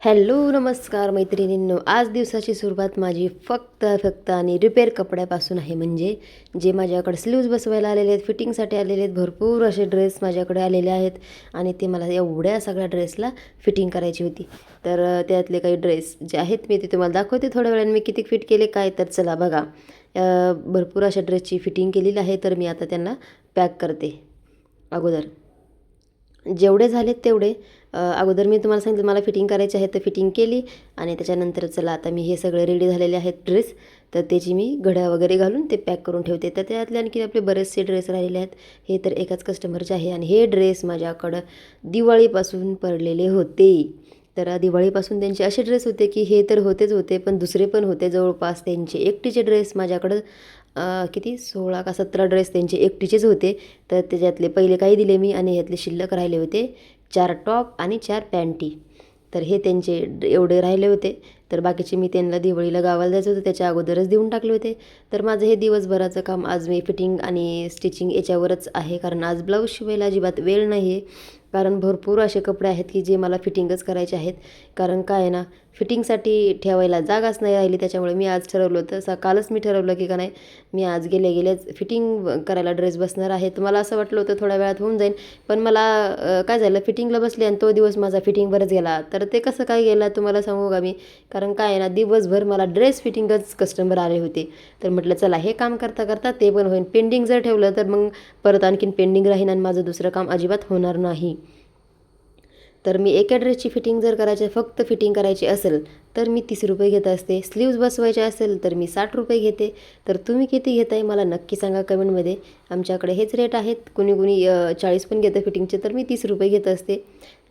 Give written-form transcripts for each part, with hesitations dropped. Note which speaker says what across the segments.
Speaker 1: Hello नमस्कार मैत्रिणींनो, आज दिवसाची सुरुवात माझी फक्त आणि रिपेअर कपड्यापासून आहे. म्हणजे जे माझ्याकडे स्लीव्ज बसवायला आलेले आहेत, फिटिंगसाठी आलेले आहेत, भरपूर असे ड्रेस माझ्याकडे आलेले आहेत आणि ते मला एवढ्या सगळ्या ड्रेसला फिटिंग करायची होती. तर त्यातले काही ड्रेस जे आहेत मी ते तुम्हाला दाखवते थोड्या वेळाने मी किती फिट केले काय. तर चला बघा, भरपूर अशा ड्रेसची फिटिंग केलेली आहे. तर मी आता त्यांना पॅक करते. अगोदर जेवढे झालेत तेवढे अगोदर मी तुम्हाला सांगितलं मला फिटिंग करायची आहे, तर फिटिंग केली आणि त्याच्यानंतर चला आता मी हे सगळे रेडी झालेले आहेत ड्रेस, तर त्याची मी घड्या वगैरे घालून ते पॅक करून ठेवते. तर त्यातले आणखी आपले बरेचसे ड्रेस राहिलेले आहेत. हे तर एकाच कस्टमरचे आहे आणि हे ड्रेस माझ्याकडं दिवाळीपासून पडलेले होते. तर दिवाळीपासून त्यांचे असे ड्रेस होते की हे तर होतेच होते, पण दुसरे पण होते जवळपास त्यांचे एकटीचे ड्रेस माझ्याकडं किती 16 का 17 ड्रेस त्यांचे एकटीचेच होते. तर त्याच्यातले पहिले काही दिले मी आणि ह्यातले शिल्लक राहिले होते 4 टॉप आणि 4 पॅन्टी. तर हे त्यांचे एवढे राहिले होते. तर बाकीचे मी त्यांना दिवाळीला गावाला जायचं होतं त्याच्या अगोदरच देऊन टाकले होते. तर माझं हे दिवसभराचं काम आज मी फिटिंग आणि स्टिचिंग याच्यावरच आहे, कारण आज ब्लाऊज शिवायला अजिबात वेळ नाही आहे. कारण भरपूर असे कपडे आहेत की जे मला फिटिंगच करायचे आहेत. कारण काय आहे ना, फिटिंगसाठी ठेवायला जागाच नाही राहिली. त्याच्यामुळे मी आज ठरवलं होतं, कालच मी ठरवलं की का नाही मी आज गेलेच फिटिंग करायला ड्रेस बसणार आहे. तर मला असं वाटलं होतं थोड्या वेळात होऊन जाईल, पण मला काय झालं फिटिंगला बसले आणि तो दिवस माझा फिटिंगवरच गेला. तर ते कसं काय गेला तुम्हाला सांगू का मी, कारण काय आहे ना दिवसभर मला ड्रेस फिटिंगच कस्टमर आले होते. तर म्हटलं चला हे काम करता करता ते पण होईल. पेंडिंग जर ठेवलं तर मग परत आणखीन पेंडिंग राहीन आणि माझं दुसरं काम अजिबात होणार नाही. तर मी एका ड्रेसची फिटिंग जर फक्त फिटिंग करायची असेल तर मी 30 रुपये घेत असते. स्लीव्ज बसवायचे असेल तर मी 60 रुपये घेते. तर तुम्ही किती घेताय मला नक्की सांगा कमेंटमध्ये. आमच्याकडे हेच रेट आहेत. कुणी 40 पण घेतं फिटिंगचे, तर मी 30 रुपये घेत असते.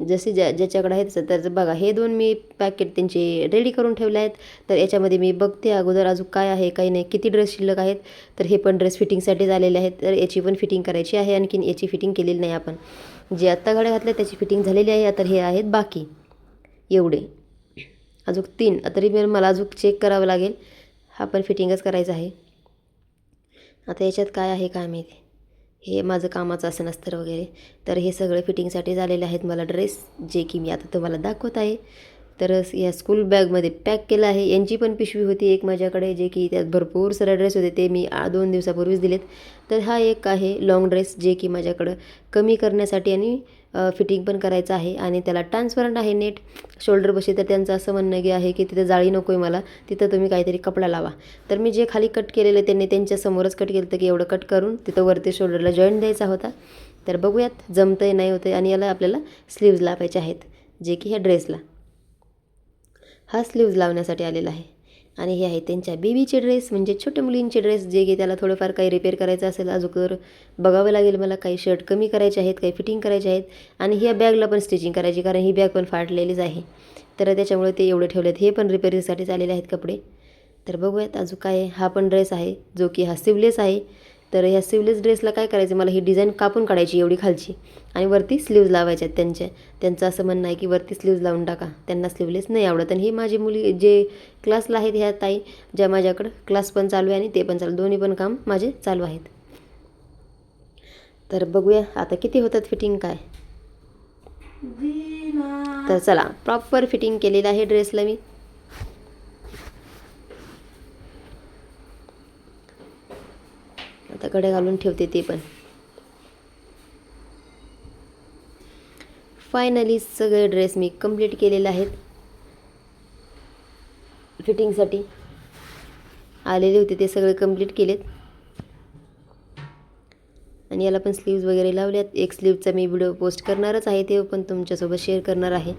Speaker 1: जसे ज्याच्याकडे आहेत तर बघा हे 2 मी पॅकेट त्यांचे रेडी करून ठेवले आहेत. तर याच्यामध्ये मी बघते अगोदर अजून काय आहे काही नाही, किती ड्रेस शिल्लक आहेत. तर हे पण ड्रेस फिटिंगसाठीच आलेले आहेत. तर याची पण फिटिंग करायची आहे. आणखीन याची फिटिंग केलेली नाही आपण. जे आत्ता घड्या घातल्या त्याची फिटिंग झालेली आहे. तर हे आहेत बाकी एवढे अजून 3. तरी मला अजून चेक करावं लागेल. हा पण फिटिंगच करायचा आहे. आता याच्यात काय आहे काय माहिती, हे माझं कामाचं असं नसतं वगैरे. तर हे सगळे फिटिंगसाठी झालेले आहेत मला ड्रेस, जे की मी आता तुम्हाला दाखवत आहे. तर या स्कूल बॅगमध्ये पॅक केलं आहे. यांची पण पिशवी होती एक माझ्याकडे, जे की त्यात भरपूर सारे ड्रेस होते, ते मी 2 दिवसापूर्वीच दिलेत. तर हा एक आहे लाँग ड्रेस, जे की माझ्याकडं कमी करण्यासाठी आणि फिटिंग पण करायचं आहे आणि त्याला ट्रान्सपरंट आहे नेट शोल्डर बशी. तर त्यांचं असं म्हणणं आहे की तिथं जाळी नको आहे मला, तिथं तुम्ही काहीतरी कपडा लावा. तर मी जे खाली कट केलेलं त्यांनी त्यांच्यासमोरच कट केलं, तर की एवढं कट करून तिथं वरती शोल्डरला जॉईंट द्यायचा होता. तर बघूयात जमतं आहे नाही होतं आहे. आणि याला आपल्याला स्लीव्ज लावायचे आहेत, जे की ह्या ड्रेसला हा स्लीव्ज लावण्यासाठी आलेला आहे. आणि हे आहे त्यांच्या बेबीचे ड्रेस, म्हणजे छोट्या मुलींचे ड्रेस, जे की त्याला थोडंफार काही रिपेअर करायचं असेल अजून तर बघावं लागेल मला. काही शर्ट कमी करायचे आहेत, काही फिटिंग करायचे आहेत आणि ह्या बॅगला पण स्टिचिंग करायची, कारण ही बॅग पण फाटलेलीच आहे. तर त्याच्यामुळे ते एवढे ठेवलेत. हे पण रिपेअरिंगसाठी आलेले आहेत कपडे. तर बघूयात अजून काय. हा पण ड्रेस आहे जो की हा सिवलेस आहे. तर ह्या सिवलेस ड्रेसला काय करायचं, मला ही डिझाईन कापून काढायची एवढी खालची आणि वरती स्लीव्ज लावायच्या आहेत. त्यांचं असं म्हणणं आहे की वरती स्लीव्ज लावून टाका, त्यांना स्लीवलेस नाही आवडत. आणि ही माझी मुली जे क्लासला आहेत ह्या ताई, ज्या माझ्याकडं क्लास पण चालू आहे आणि ते पण चालू, दोन्ही पण काम माझे चालू आहेत. तर बघूया आता किती होतात फिटिंग काय. तर चला प्रॉपर फिटिंग केलेलं आहे ड्रेसला मी. आता कडे घालून ठेवते ते पण. फायनली सगळे ड्रेस मी कंप्लीट केलेले आहेत. फिटिंगसाठी आलेले होते ते सगळे कंप्लीट केलेत आणि याला पण स्लीव्ज वगैरे लावल्यात. एक स्लीवचा मी व्हिडिओ पोस्ट करणारच आहे, ते पण तुमच्यासोबत शेअर करणार आहे.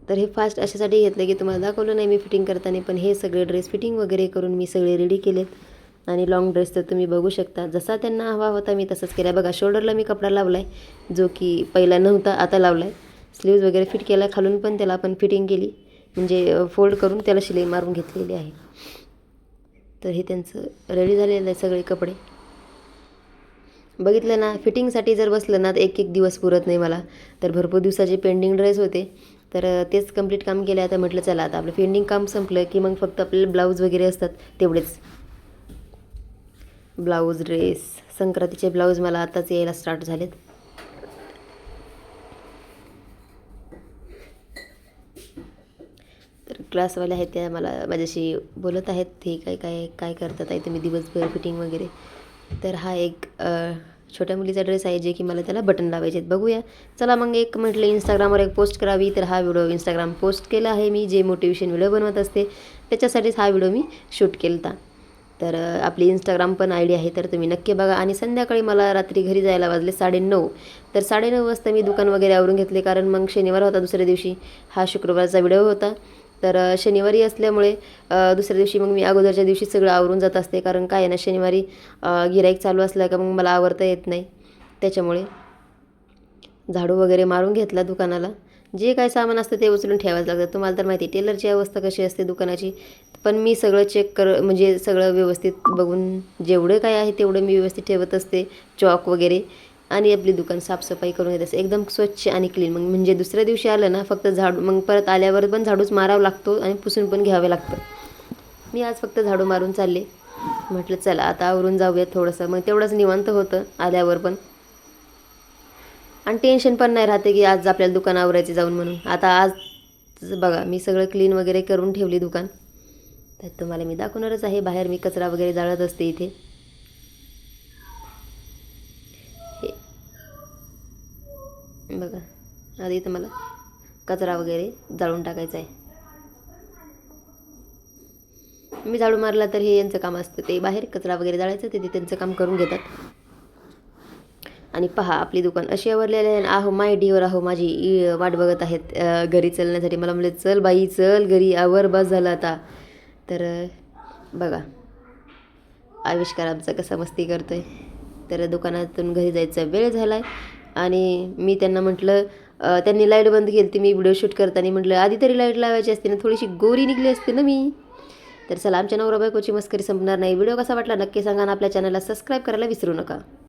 Speaker 1: तर हे फास्ट अशासाठी घेतलं की तुम्हाला दाखवलं नाही मी फिटिंग करताना, पण हे सगळे ड्रेस फिटिंग वगैरे करून मी सगळे रेडी केलेत. आणि लाँग ड्रेस तर तुम्ही बघू शकता, जसा त्यांना हवा होता मी तसंच केला. बघा शोल्डरला मी कपडा लावला आहे, जो की पहिला नव्हता आता लावला आहे. स्लीव्ज वगैरे फिट केला, खालून पण त्याला आपण फिटिंग केली, म्हणजे फोल्ड करून त्याला शिलाई मारून घेतलेली आहे. तर हे त्यांचं रेडी झालेलं आहे सगळे कपडे. बघितलं ना, फिटिंगसाठी जर बसलं ना तर एक एक दिवस पुरत नाही मला. तर भरपूर दिवसाचे पेंडिंग ड्रेस होते, तर तेच कंप्लीट काम केलं. आता म्हटलं चला आता आपलं पेंडिंग काम संपलं की मग फक्त आपल्याला ब्लाऊज वगैरे असतात तेवढेच. ब्लाऊज ड्रेस संक्रांतीचे ब्लाऊज मला आताच यायला स्टार्ट झालेत. क्लासवाल्या आहेत त्या मला माझ्याशी बोलत आहेत, हे काय काय काय करतात आहे तुम्ही दिवसभर फिटिंग वगैरे. तर हा एक छोट्या मुलीचा ड्रेस आहे जे की मला त्याला बटन लावायचे आहेत. बघूया. चला मग एक म्हटलं इंस्टाग्रामवर एक पोस्ट करावी, तर हा व्हिडिओ इंस्टाग्राम पोस्ट केला आहे मी, जे मोटिवेशन व्हिडिओ बनवत असते त्याच्यासाठीच हा व्हिडिओ मी शूट केला होता. तर आपली इंस्टाग्राम पण आय डी आहे, तर तुम्ही नक्की बघा. आणि संध्याकाळी मला रात्री घरी जायला वाजले 9:30. तर 9:30 वाजता मी दुकान वगैरे आवरून घेतले, कारण मग शनिवार होता दुसऱ्या दिवशी, हा शुक्रवारचा व्हिडिओ होता. तर शनिवारी असल्यामुळे दुसऱ्या दिवशी मग मी अगोदरच्या दिवशी सगळं आवरून जात असते, कारण काय आहे ना शनिवारी गिऱ्हाईक चालू असलं का मग मला आवरता येत नाही. त्याच्यामुळे झाडू वगैरे मारून घेतला दुकानाला. जे काय सामान असतं ते उचलून ठेवायचं लागतं. तुम्हाला तर माहिती आहे टेलरची अवस्था कशी असते दुकानाची. पण मी सगळं चेक म्हणजे सगळं व्यवस्थित बघून जेवढं काय आहे तेवढं मी व्यवस्थित ठेवत असते, चॉक वगैरे. आणि आपली दुकान साफसफाई करून घेत असते एकदम स्वच्छ आणि क्लीन. मग म्हणजे दुसऱ्या दिवशी आलं ना फक्त झाडू, मग परत आल्यावर पण झाडूच मारावा लागतो आणि पुसून पण घ्यावे लागतं. मी आज फक्त झाडू मारून चालले. म्हटलं चला आता आवरून जाऊयात थोडंसं, मग तेवढंच निवांत होतं आल्यावर पण. आणि टेन्शन पण नाही राहते की आज आपल्याला दुकान आवरायचे जाऊन म्हणून. आता आज बघा मी सगळं क्लीन वगैरे करून ठेवली दुकान. तर तुम्हाला मी दाखवणारच आहे. बाहेर मी कचरा वगैरे जाळत असते इथे. हे बघा आधी इथं मला कचरा वगैरे जाळून टाकायचा आहे. मी झाडू मारला तर हे यांचं काम असतं, ते बाहेर कचरा वगैरे जाळायचं ते त्यांचं काम करून घेतात. आणि पहा आपली दुकान अशी आवरलेली आहे. आहो माय डिअर, आहो माझी वाट बघत आहेत घरी चलण्यासाठी. मला म्हणले चल बाई चल घरी, आवर बस झालं आता. तर बघा आविष्कार आमचा कसा मस्ती करतो आहे. तर दुकानातून घरी जायचा वेळ झाला आहे आणि मी त्यांना म्हटलं, त्यांनी लाईट बंद केली ती मी व्हिडिओ शूट करताना. म्हटलं आधी तरी लाईट लावायची असते ना, थोडीशी गोरी निघली असते ना मी. तर चला आमच्या नवरा बायकोची मस्करी संपणार नाही. व्हिडिओ कसा वाटला नक्की सांगा आणि आपल्या चॅनलला सबस्क्राईब करायला विसरू नका.